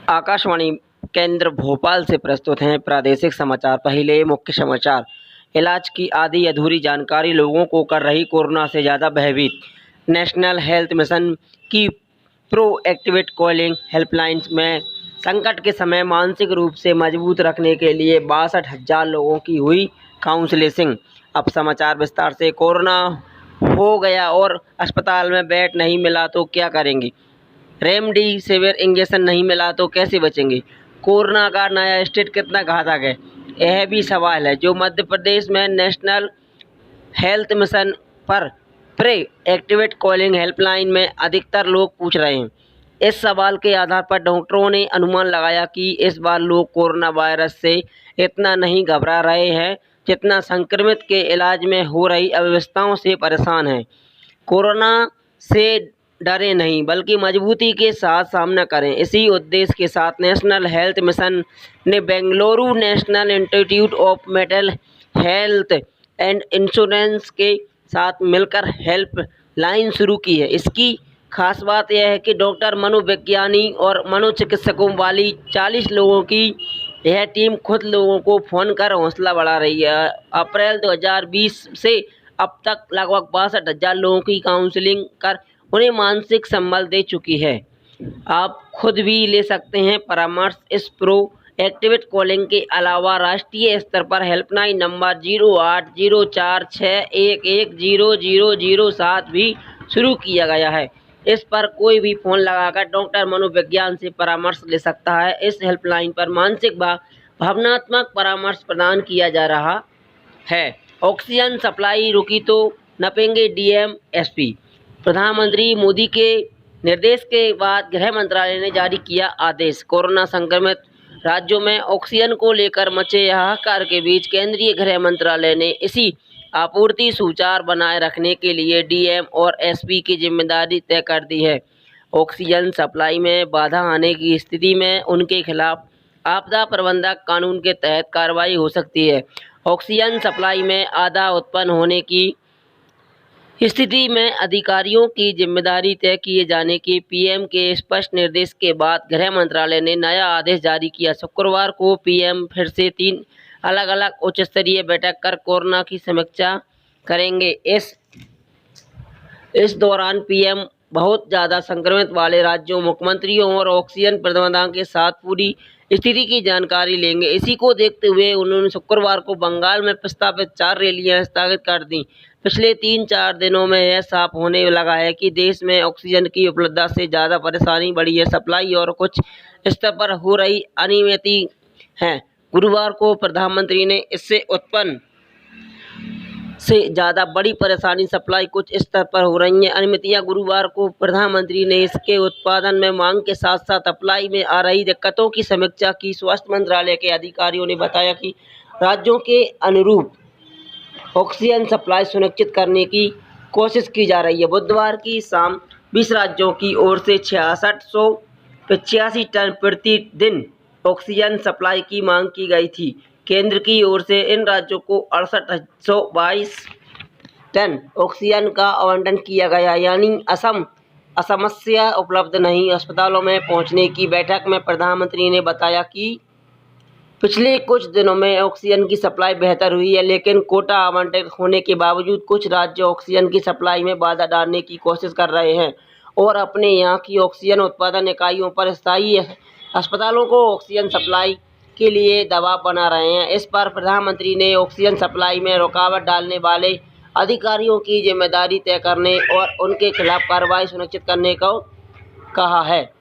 आकाशवाणी केंद्र भोपाल से प्रस्तुत हैं प्रादेशिक समाचार। पहले मुख्य समाचार। इलाज की आधी अधूरी जानकारी लोगों को कर रही कोरोना से ज़्यादा भयभीत। नेशनल हेल्थ मिशन की प्रोएक्टिव कॉलिंग हेल्पलाइंस में संकट के समय मानसिक रूप से मजबूत रखने के लिए 62,000 लोगों की हुई काउंसलिंग। अब समाचार विस्तार से। कोरोना हो गया और अस्पताल में बेड नहीं मिला तो क्या करेंगे? रेमडेसिविर इंजेक्शन नहीं मिला तो कैसे बचेंगे? कोरोना का नया स्टेट कितना घातक है, यह भी सवाल है जो मध्य प्रदेश में नेशनल हेल्थ मिशन पर प्री एक्टिव कॉलिंग हेल्पलाइन में अधिकतर लोग पूछ रहे हैं। इस सवाल के आधार पर डॉक्टरों ने अनुमान लगाया कि इस बार लोग कोरोना वायरस से इतना नहीं घबरा रहे हैं जितना संक्रमित के इलाज में हो रही अव्यवस्थाओं से परेशान हैं। कोरोना से डरे नहीं बल्कि मजबूती के साथ सामना करें। इसी उद्देश्य के साथ नेशनल हेल्थ मिशन ने Bengaluru national institute of mental health and insurance के साथ मिलकर हेल्प लाइन शुरू की है। इसकी खास बात यह है कि डॉक्टर, मनोविज्ञानी और मनोचिकित्सकों वाली 40 लोगों की यह टीम खुद लोगों को फ़ोन कर हौसला बढ़ा रही है। अप्रैल 2020 से अब तक लगभग 62,000 लोगों की काउंसलिंग कर उन्हें मानसिक संबल दे चुकी है। आप खुद भी ले सकते हैं परामर्श। इस प्रो एक्टिव कॉलिंग के अलावा राष्ट्रीय स्तर पर हेल्पलाइन नंबर 080461100007 भी शुरू किया गया है। इस पर कोई भी फ़ोन लगाकर डॉक्टर मनोविज्ञान से परामर्श ले सकता है। इस हेल्पलाइन पर मानसिक व भावनात्मक परामर्श प्रदान किया जा रहा है। ऑक्सीजन सप्लाई रुकी तो नपेंगे डीएम एसपी। प्रधानमंत्री मोदी के निर्देश के बाद गृह मंत्रालय ने जारी किया आदेश। कोरोना संक्रमित राज्यों में ऑक्सीजन को लेकर मचे हाहाकार के बीच केंद्रीय गृह मंत्रालय ने इसी आपूर्ति सुचारू बनाए रखने के लिए डीएम और एसपी की जिम्मेदारी तय कर दी है। ऑक्सीजन सप्लाई में बाधा आने की स्थिति में उनके खिलाफ आपदा प्रबंधन कानून के तहत कार्रवाई हो सकती है। ऑक्सीजन सप्लाई में बाधा उत्पन्न होने की स्थिति में अधिकारियों की जिम्मेदारी तय किए जाने के पीएम के स्पष्ट निर्देश के बाद गृह मंत्रालय ने नया आदेश जारी किया। शुक्रवार को पीएम फिर से 3 अलग-अलग उच्च स्तरीय बैठक कर कोरोना की समीक्षा करेंगे। इस दौरान पीएम बहुत ज़्यादा संक्रमित वाले राज्यों, मुख्यमंत्रियों और ऑक्सीजन प्रबंधकों के साथ पूरी स्थिति की जानकारी लेंगे। इसी को देखते हुए उन्होंने शुक्रवार को बंगाल में प्रस्तावित 4 रैलियां स्थगित कर दी। पिछले 3-4 दिनों में यह साफ होने लगा है कि देश में ऑक्सीजन की उपलब्धता से ज़्यादा परेशानी बढ़ी है, सप्लाई और कुछ स्तर पर हो रही अनियमितता है। गुरुवार को प्रधानमंत्री ने इससे उत्पन्न से ज़्यादा बड़ी परेशानी सप्लाई कुछ स्तर पर हो रही है अनियमितता। गुरुवार को प्रधानमंत्री ने इसके उत्पादन में मांग के साथ साथ सप्लाई में आ रही दिक्कतों की समीक्षा की। स्वास्थ्य मंत्रालय के अधिकारियों ने बताया कि राज्यों के अनुरूप ऑक्सीजन सप्लाई सुनिश्चित करने की कोशिश की जा रही है। बुधवार की शाम 20 राज्यों की ओर से 6685 टन प्रतिदिन ऑक्सीजन सप्लाई की मांग की गई थी। केंद्र की ओर से इन राज्यों को 6822 टन ऑक्सीजन का आवंटन किया गया, यानी असमस्या उपलब्ध नहीं। अस्पतालों में पहुंचने की बैठक में प्रधानमंत्री ने बताया कि पिछले कुछ दिनों में ऑक्सीजन की सप्लाई बेहतर हुई है, लेकिन कोटा आवंटित होने के बावजूद कुछ राज्य ऑक्सीजन की सप्लाई में बाधा डालने की कोशिश कर रहे हैं और अपने यहाँ की ऑक्सीजन उत्पादन इकाइयों पर स्थायी अस्पतालों को ऑक्सीजन सप्लाई के लिए दबाव बना रहे हैं। इस पर प्रधानमंत्री ने ऑक्सीजन सप्लाई में रुकावट डालने वाले अधिकारियों की जिम्मेदारी तय करने और उनके खिलाफ कार्रवाई सुनिश्चित करने को कहा है।